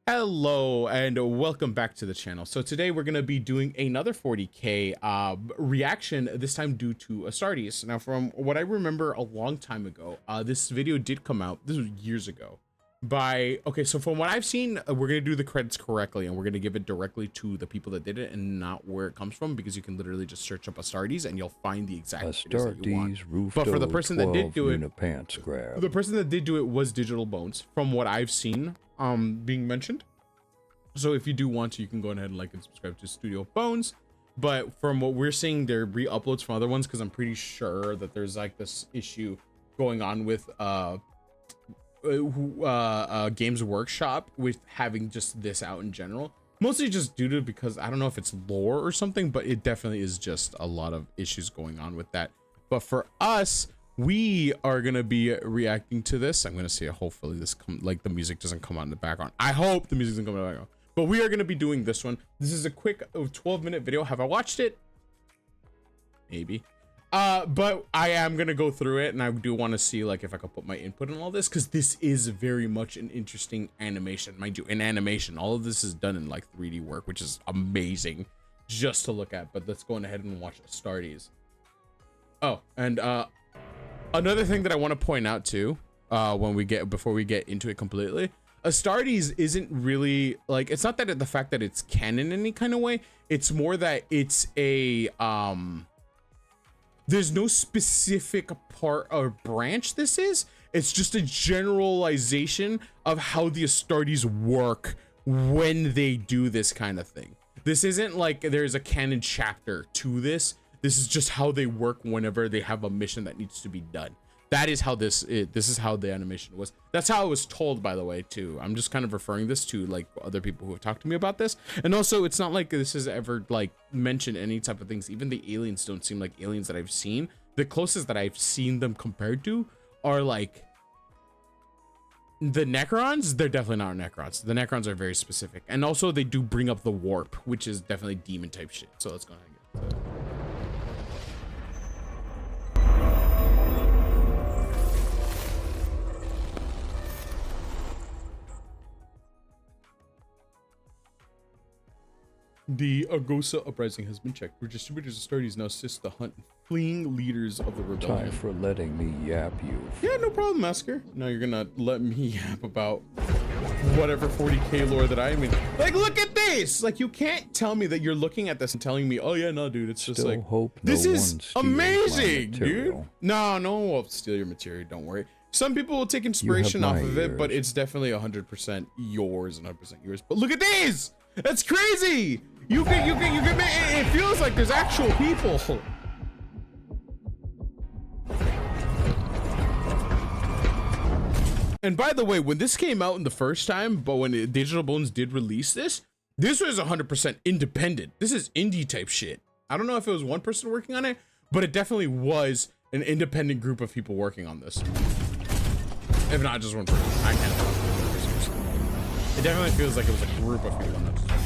Hello and welcome back to the channel. So today we're going to be doing another 40k reaction, this time due to ASTARTES. Now from what I remember a long time ago, this video did come out, this was years ago, so from what I've seen, we're going to do the credits correctly and we're going to give it directly to the people that did it and not where it comes from, because you can literally just search up ASTARTES and you'll find the exact videos that you want. But for the person that did do it, the person that did do it was Digital Bones, from what I've seen being mentioned. So if you do want to, you can go ahead and like and subscribe to Studio Bones. But from what we're seeing, they're re-uploads from other ones, because I'm pretty sure that there's like this issue going on with Games Workshop with having just this out in general, mostly just due to, because I don't know if it's lore or something, but it definitely is just a lot of issues going on with that. But for us, we are gonna be reacting to this. I'm gonna see it. Hopefully this like the music doesn't come on in the background. I hope the music doesn't come on in the background. But we are gonna be doing this one. This is a quick 12-minute video. Have I watched it? Maybe. But I am gonna go through it, and I do want to see like if I could put my input in all this, because this is very much an interesting animation, mind you. In animation, all of this is done in like 3D work, which is amazing just to look at. But let's go ahead and watch ASTARTES. Oh, and another thing that I want to point out too, before we get into it completely, ASTARTES isn't really like, it's not that the fact that it's canon in any kind of way, it's more that it's a there's no specific part or branch this is. It's just a generalization of how the ASTARTES work when they do this kind of thing. This isn't like there's a canon chapter to this. This is just how they work whenever they have a mission that needs to be done. That is how this is how the animation was. That's how I was told, by the way, too. I'm just kind of referring this to like other people who have talked to me about this. And also, it's not like this has ever like mentioned any type of things. Even the aliens don't seem like aliens that I've seen. The closest that I've seen them compared to are like the Necrons. They're definitely not Necrons. The Necrons are very specific. And also they do bring up the warp, which is definitely demon type shit. So let's go ahead and get into it. The Argosa uprising has been checked. Where distributors of ASTARTES now assist the hunt fleeing leaders of the rebellion. Time for letting me yap you. Yeah, no problem, Masker. Now you're gonna let me yap about whatever 40k lore that I mean. Like, look at this! Like, you can't tell me that you're looking at this and telling me, oh yeah, no, dude, it's just like, hope this no is one steals amazing, my dude. material. No one will steal your material, don't worry. Some people will take inspiration off of it, but it's definitely 100% yours and 100% yours. But look at these! That's crazy! You can it feels like there's actual people. And by the way, when this came out in the first time, but when Digital Bones did release this was 100% independent. This is indie type shit. I don't know if it was one person working on it, but it definitely was an independent group of people working on this. If not just one person. I can't tell. It definitely feels like it was a group of people, not just one.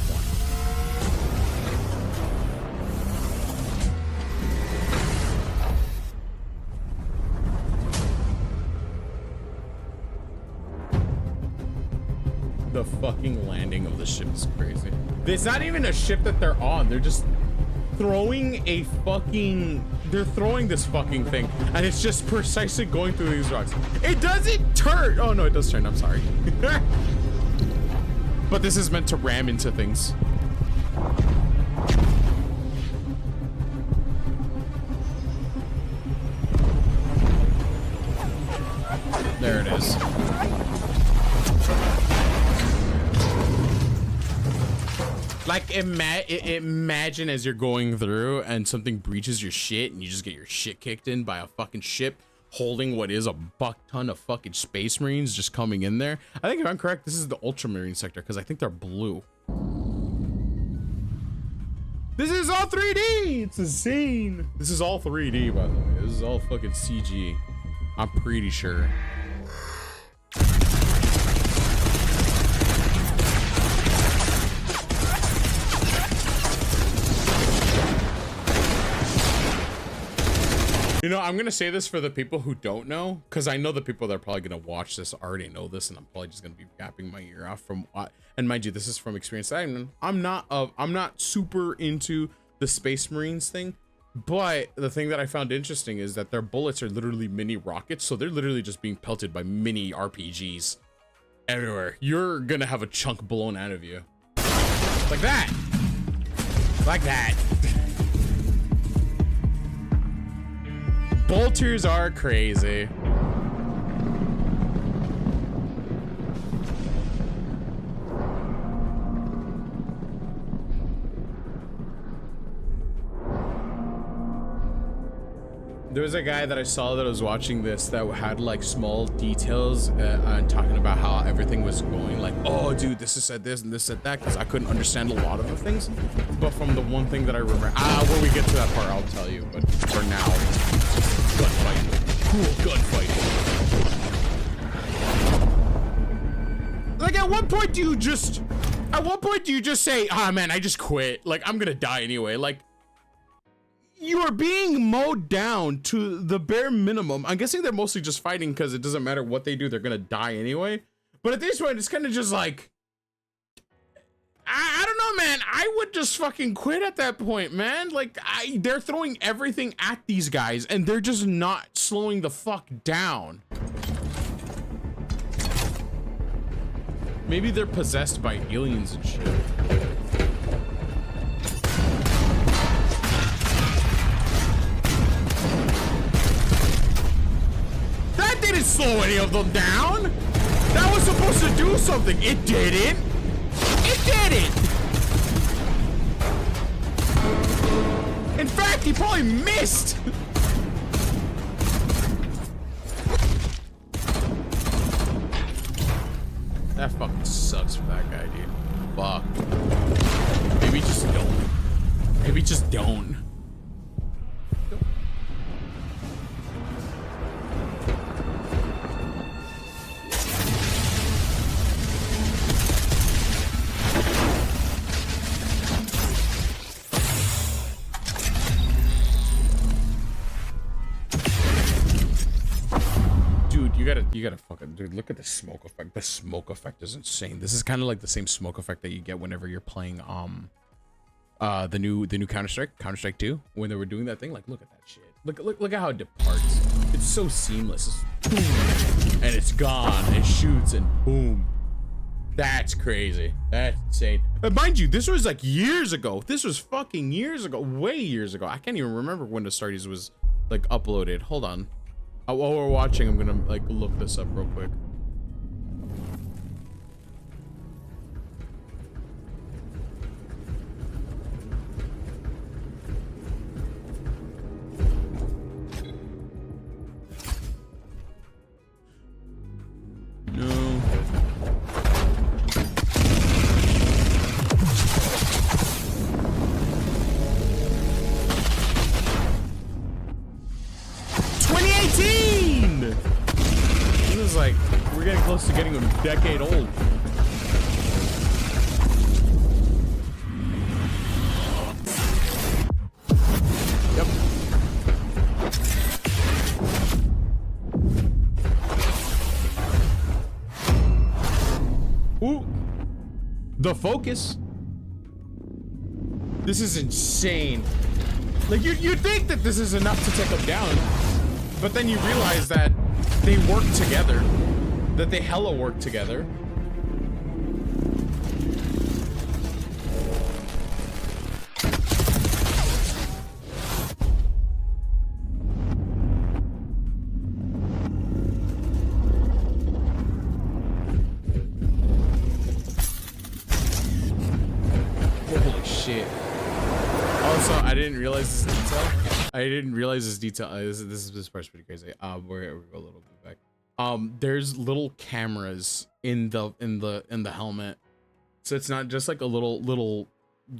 The fucking landing of the ship is crazy. It's not even a ship that they're on. They're just throwing a fucking, they're throwing this fucking thing, and it's just precisely going through these rocks. It doesn't turn. Oh no, it does turn. I'm sorry. But this is meant to ram into things. There it is. Like, imagine as you're going through and something breaches your shit and you just get your shit kicked in by a fucking ship holding what is a buck ton of fucking space marines just coming in there. I think if I'm correct, this is the ultramarine sector, because I think they're blue. This is all 3D. It's insane. This is all 3D, by the way. This is all fucking CG. I'm pretty sure. You know, I'm gonna say this for the people who don't know, because I know the people that are probably gonna watch this already know this, and I'm probably just gonna be gapping my ear off from what. And mind you, this is from experience. I'm not super into the Space Marines thing, but the thing that I found interesting is that their bullets are literally mini rockets, so they're literally just being pelted by mini RPGs everywhere. You're gonna have a chunk blown out of you, like that, like that. Bolters are crazy. There was a guy that I saw that was watching this that had like small details and talking about how everything was going, like, oh dude, this is said this and this said that, because I couldn't understand a lot of the things. But from the one thing that I remember, when we get to that part, I'll tell you. But for now, gunfight. Cool gunfight. Like, at what point do you just say, ah man, I just quit. Like, I'm gonna die anyway. Like, you are being mowed down to the bare minimum. I'm guessing they're mostly just fighting because it doesn't matter what they do, they're gonna die anyway. But at this point, it's kind of just like, I don't know, man. I would just fucking quit at that point, man. Like, they're throwing everything at these guys and they're just not slowing the fuck down. Maybe they're possessed by aliens and shit. That didn't slow any of them down. That was supposed to do something. It didn't. It didn't. In fact, he probably missed. That fucking sucks for that guy, dude. Fuck. Maybe just don't. Maybe just don't. You gotta fucking, dude, look at the smoke effect. The smoke effect is insane. This is kind of like the same smoke effect that you get whenever you're playing the new Counter-Strike 2, when they were doing that thing. Like, look at that shit. Look at how it departs. It's so seamless. It's boom, and it's gone. And it shoots and boom. That's crazy. That's insane. But mind you, this was like years ago. This was fucking years ago. Way years ago. I can't even remember when the ASTARTES was like uploaded. Hold on. While we're watching, I'm gonna like look this up real quick. No. Like, we're getting close to getting a decade old. Yep. Ooh. The focus. This is insane. Like, you think that this is enough to take them down, but then you realize that they work together, that they hella work together. Holy shit. Also, I didn't realize this detail. This part's pretty crazy. We're a little bit back. There's little cameras in the helmet, so it's not just like a little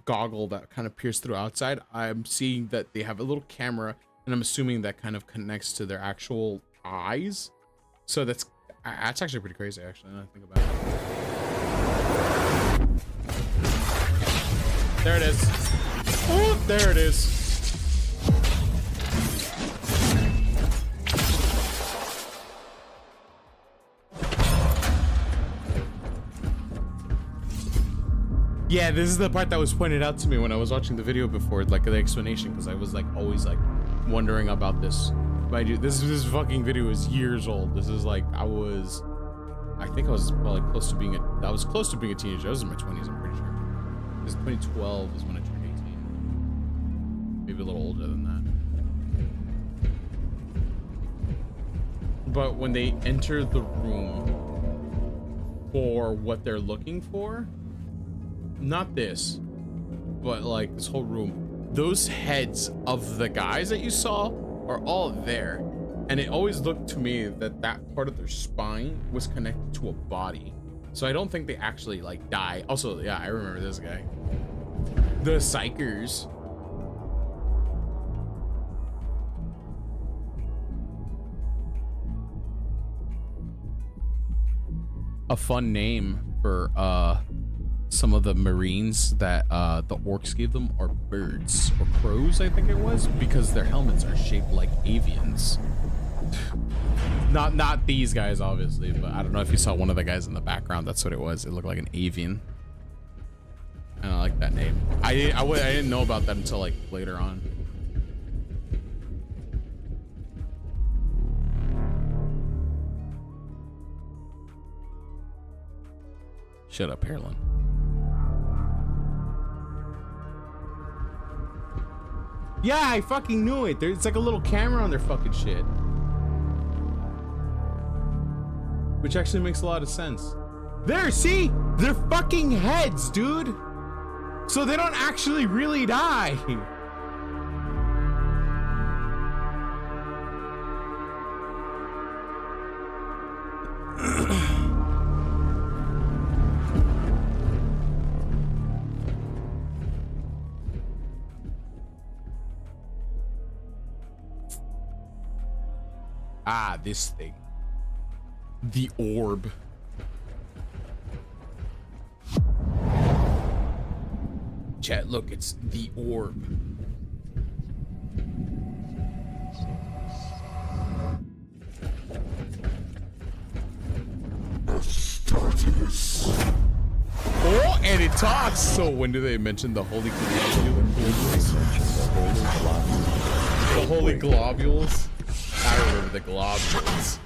goggle that kind of peers through outside. I'm seeing that they have a little camera, and I'm assuming that kind of connects to their actual eyes. So that's actually pretty crazy, actually, now I think about it. There it is. Oh, there it is. Yeah, this is the part that was pointed out to me when I was watching the video before, like the explanation, because I was like always like wondering about this. Mind you, this fucking video is years old. This is like I think I was probably close to being I was close to being a teenager. I was in my 20s, I'm pretty sure. Because 2012 is when I turned 18. Maybe a little older than that. But when they enter the room for what they're looking for, not this, but like this whole room, those heads of the guys that you saw are all there. And it always looked to me that that part of their spine was connected to a body. So I don't think they actually like die. Also, yeah, I remember this guy. The Psychers. A fun name for some of the Marines that the orcs gave them are birds or crows, I think it was, because their helmets are shaped like avians. Not these guys, obviously, but I don't know if you saw one of the guys in the background. That's what it was. It looked like an avian. And I like that name. I didn't know about that until like later on. Shut up, Harlan. Yeah, I fucking knew it. It's like a little camera on their fucking shit. Which actually makes a lot of sense. There, see? They're fucking heads, dude. So they don't actually really die. Ah, this thing. The orb. Chat, look, it's the orb. ASTARTES. Oh, and it talks. So when do they mention the holy globules? The holy globules? I remember the globules.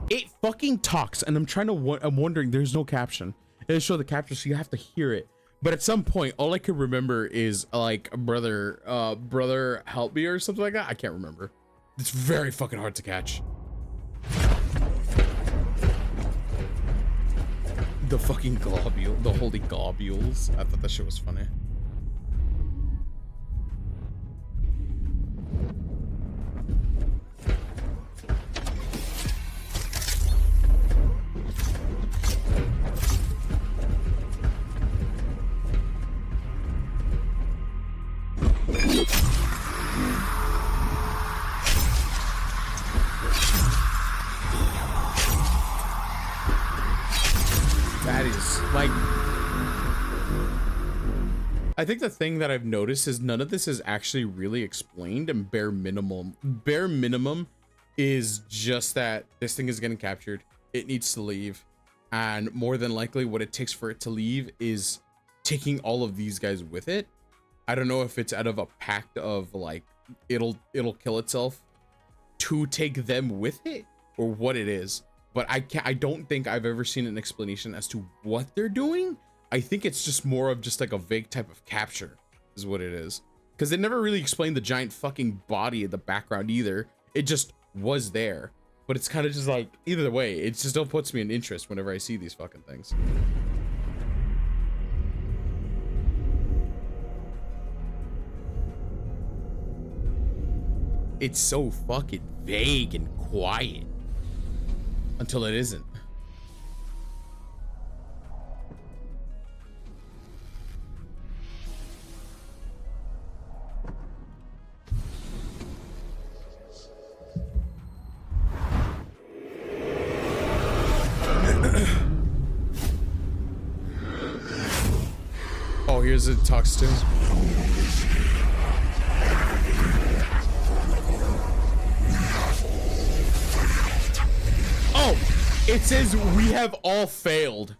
It fucking talks, and I'm wondering, there's no caption. It'll show the caption, so you have to hear it. But at some point, all I can remember is like, brother, help me or something like that. I can't remember. It's very fucking hard to catch. The fucking the holy globules. I thought that shit was funny. That is like, I think the thing that I've noticed is none of this is actually really explained, and bare minimum is just that this thing is getting captured, it needs to leave, and more than likely what it takes for it to leave is taking all of these guys with it. I don't know if it's out of a pact of like it'll kill itself to take them with it or what it is. But I don't think I've ever seen an explanation as to what they're doing. I think it's just more of just like a vague type of capture is what it is. Because they never really explained the giant fucking body in the background either. It just was there. But it's kind of just like, either way, it just still puts me in interest whenever I see these fucking things. It's so fucking vague and quiet. Until it isn't. Oh, here's it talks to. it says we have all failed.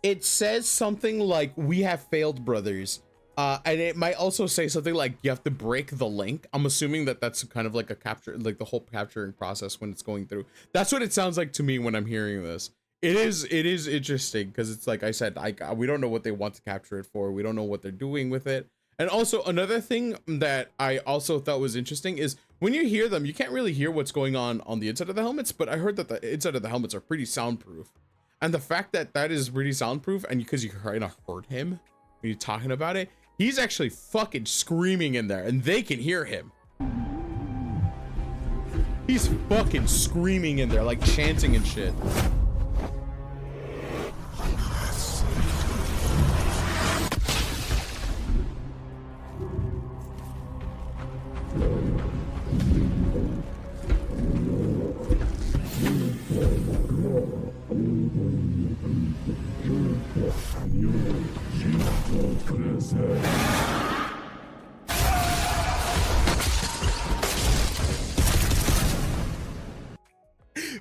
It says something like we have failed, brothers, and it might also say something like you have to break the link. I'm assuming that that's kind of like a capture, like the whole capturing process when it's going through. That's what it sounds like to me when I'm hearing this. It is interesting because it's like I said, we don't know what they want to capture it for. We don't know what they're doing with it. And also another thing that I also thought was interesting is when you hear them, you can't really hear what's going on the inside of the helmets, but I heard that the inside of the helmets are pretty soundproof. And the fact that that is really soundproof, and because you kind of heard him when you're talking about it, he's actually fucking screaming in there, and they can hear him. He's fucking screaming in there, like chanting and shit.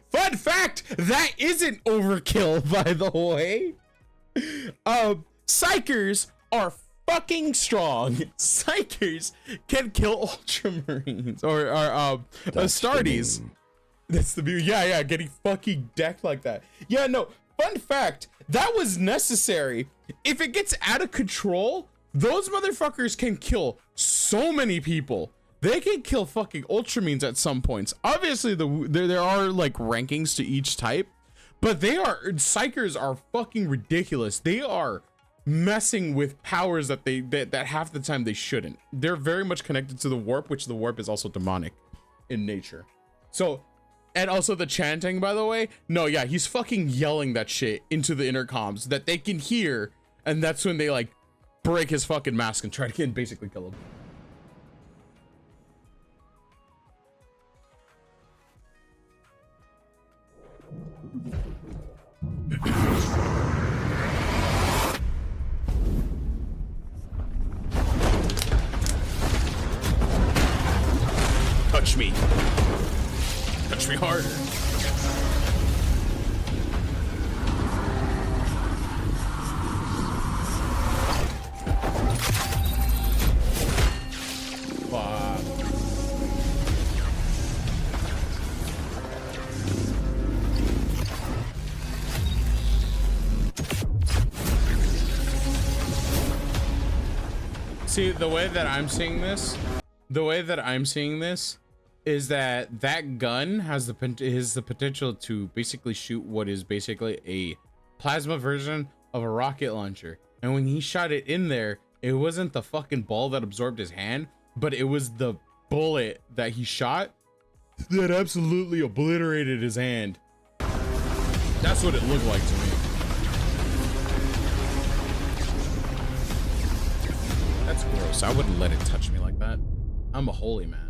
Fun fact, that isn't overkill, by the way. Psychers are fucking strong. Psychers can kill Ultramarines or Astartes. That's the beauty. Yeah, getting fucking decked like that. Yeah, no. Fun fact, that was necessary. If it gets out of control, those motherfuckers can kill so many people. They can kill fucking Ultramarines at some points. Obviously, there are like rankings to each type, but Psychers are fucking ridiculous. They are messing with powers that that half the time they shouldn't. They're very much connected to the warp, which the warp is also demonic in nature. So, and also the chanting, by the way. No, yeah, he's fucking yelling that shit into the intercoms that they can hear, and that's when they like break his fucking mask and try to basically kill him. Touch me. Touch me harder. Fuck. See, the way that I'm seeing this is that gun has the potential to basically shoot what is basically a plasma version of a rocket launcher. And when he shot it in there, it wasn't the fucking ball that absorbed his hand, but it was the bullet that he shot that absolutely obliterated his hand. That's what it looked like to me. That's gross. I wouldn't let it touch me like that. I'm a holy man.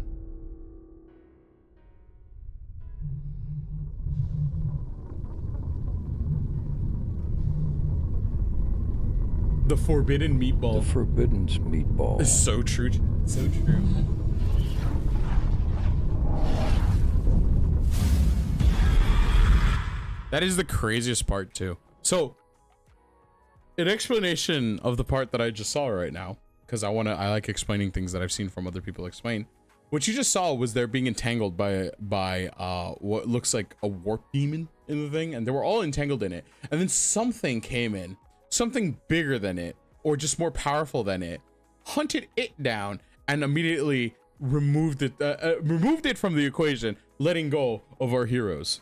The forbidden meatball. The forbidden meatball. It's so true. So true. That is the craziest part too. So, an explanation of the part that I just saw right now, because I like explaining things that I've seen from other people explain. What you just saw was they're being entangled by what looks like a warp demon in the thing, and they were all entangled in it. And then something came in. Something bigger than it, or just more powerful than it, hunted it down and immediately removed it from the equation, letting go of our heroes.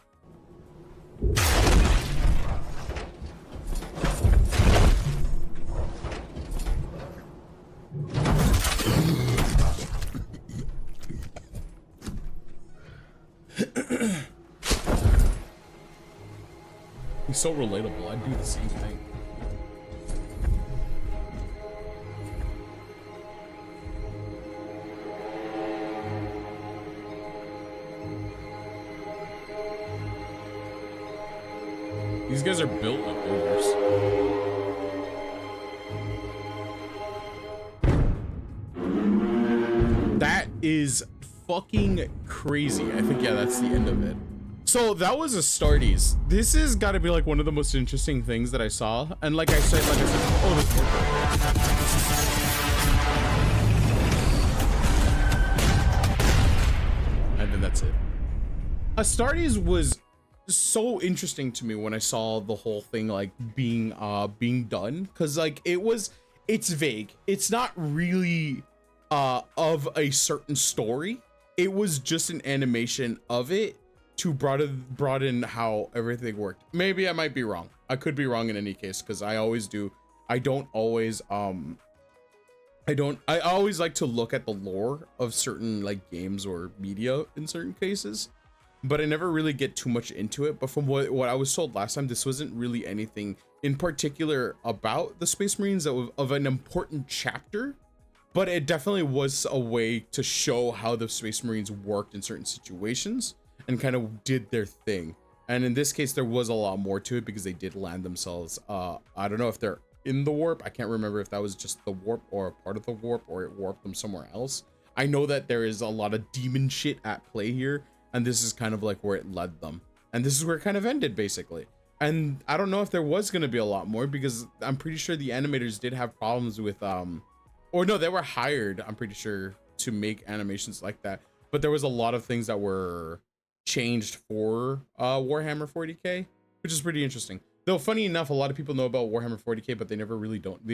He's so relatable. I'd do the same thing. These guys are built like ogres. That is fucking crazy. I think, yeah, that's the end of it. So that was ASTARTES. This has got to be like one of the most interesting things that I saw. And like I said, oh, and then that's it. ASTARTES was so interesting to me when I saw the whole thing like being done, because like it's vague. It's not really of a certain story. It was just an animation of it to broaden how everything worked. Maybe I might be wrong. I could be wrong in any case, because I always like to look at the lore of certain like games or media in certain cases, but I never really get too much into it. But from what I was told last time, this wasn't really anything in particular about the Space Marines of an important chapter, but it definitely was a way to show how the Space Marines worked in certain situations and kind of did their thing. And in this case, there was a lot more to it because they did land themselves. I don't know if they're in the warp. I can't remember if that was just the warp or a part of the warp, or it warped them somewhere else. I know that there is a lot of demon shit at play here, and this is kind of like where it led them. And this is where it kind of ended, basically. And I don't know if there was going to be a lot more, because I'm pretty sure the animators did have problems with, or no, they were hired, I'm pretty sure, to make animations like that. But there was a lot of things that were changed for Warhammer 40k, which is pretty interesting. Though funny enough, a lot of people know about Warhammer 40k, but they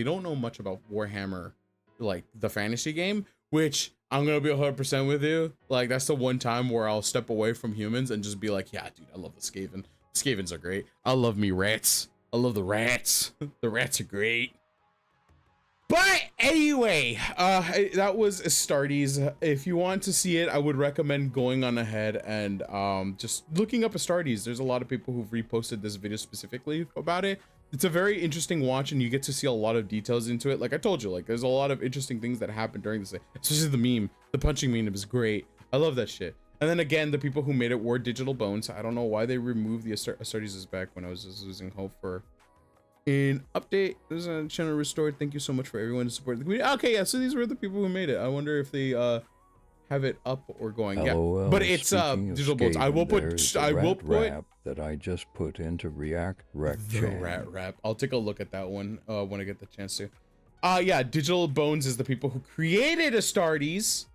don't know much about Warhammer, like the fantasy game, which I'm gonna be 100% with you. Like, that's the one time where I'll step away from humans and just be like, yeah, dude, I love the Skaven. The Skavens are great. I love me rats. I love the rats. The rats are great. But anyway, that was ASTARTES. If you want to see it, I would recommend going on ahead and just looking up ASTARTES. There's a lot of people who've reposted this video specifically about it. It's a very interesting watch, and you get to see a lot of details into it. Like I told you, like there's a lot of interesting things that happen during this, especially the meme. The punching meme is great. I love that shit. And then again, the people who made it were Digital Bones. I don't know why they removed the ASTARTES is back when I was just losing hope for an update. There's a channel restored. Thank you so much for everyone to support the community. Okay, yeah, so these were the people who made it. I wonder if they have it up or going. LOL, yeah, but it's Digital Bones. I will put that I just put into React Rec the rat rap. I'll take a look at that one when I get the chance to. Yeah, Digital Bones is the people who created ASTARTES.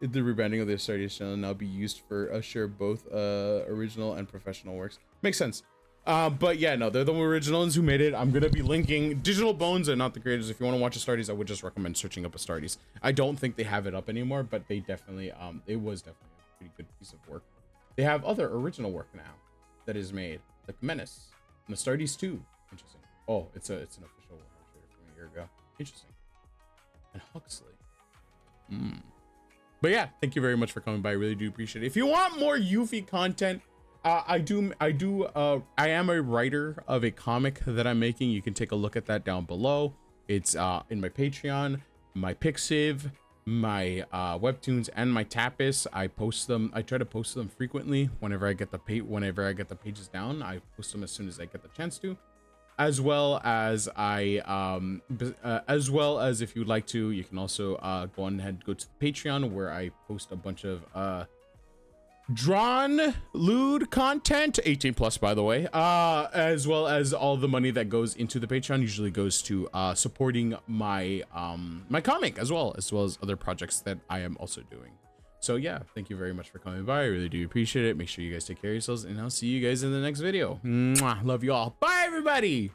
The rebranding of the ASTARTES channel now be used for assure both original and professional works. Makes sense. But yeah, no, they're the originals who made it. I'm gonna be linking. Digital Bones are not the creators. If you want to watch ASTARTES, I would just recommend searching up ASTARTES. I don't think they have it up anymore, but they definitely it was definitely a pretty good piece of work. They have other original work now that is made, like Menace and ASTARTES 2. Interesting. Oh, it's an official one from a year ago. Interesting. And Huxley. But yeah, thank you very much for coming by. I really do appreciate it. If you want more Yuffie content, I am a writer of a comic that I'm making. You can take a look at that down below. It's in my Patreon, my Pixiv, my webtoons, and my Tapas. I post them. I try to post them frequently whenever I get the pages down. I post them as soon as I get the chance to. As well as if you'd like to, you can also go on ahead and go to the Patreon, where I post a bunch of drawn lewd content, 18+ by the way, as well as all the money that goes into the Patreon usually goes to supporting my my comic, as well as other projects that I am also doing. So yeah, thank you very much for coming by. I really do appreciate it. Make sure you guys take care of yourselves, and I'll see you guys in the next video. Mwah. Love you all. Bye everybody.